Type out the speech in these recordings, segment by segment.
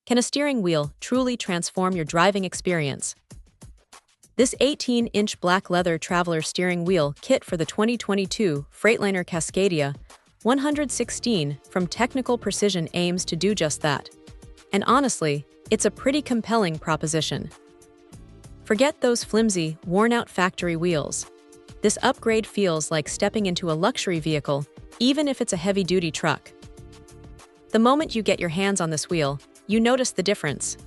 Can a steering wheel truly transform your driving experience? This 18-inch black leather traveler steering wheel kit for the 2022 Freightliner Cascadia 116 from Technical Precision aims to do just that. And honestly, it's a pretty compelling proposition. Forget those flimsy, worn-out factory wheels. This upgrade feels like stepping into a luxury vehicle, even if it's a heavy-duty truck. The moment you get your hands on this wheel, you notice the difference.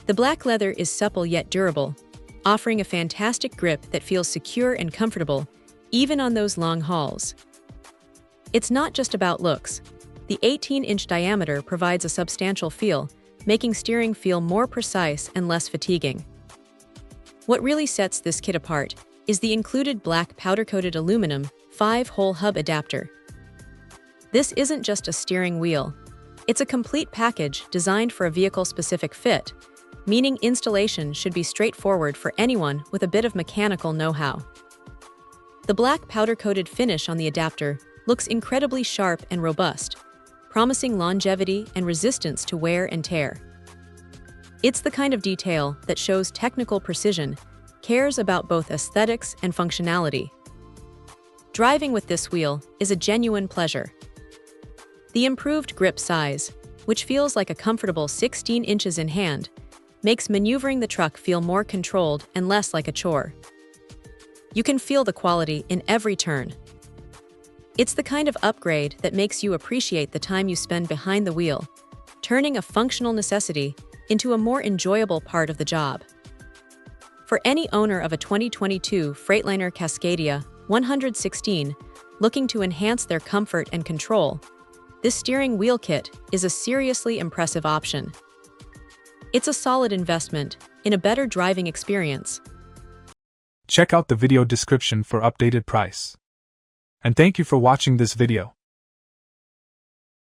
The black leather is supple yet durable, offering a fantastic grip that feels secure and comfortable, even on those long hauls. It's not just about looks. The 18-inch diameter provides a substantial feel, making steering feel more precise and less fatiguing. What really sets this kit apart is the included black powder-coated aluminum 5-hole hub adapter. This isn't just a steering wheel. It's a complete package designed for a vehicle-specific fit, meaning installation should be straightforward for anyone with a bit of mechanical know-how. The black powder-coated finish on the adapter looks incredibly sharp and robust, promising longevity and resistance to wear and tear. It's the kind of detail that shows Technical Precision cares about both aesthetics and functionality. Driving with this wheel is a genuine pleasure. The improved grip size, which feels like a comfortable 16 inches in hand, makes maneuvering the truck feel more controlled and less like a chore. You can feel the quality in every turn. It's the kind of upgrade that makes you appreciate the time you spend behind the wheel, turning a functional necessity into a more enjoyable part of the job. For any owner of a 2022 Freightliner Cascadia 116 looking to enhance their comfort and control, this steering wheel kit is a seriously impressive option. It's a solid investment in a better driving experience. Check out the video description for updated price. And thank you for watching this video.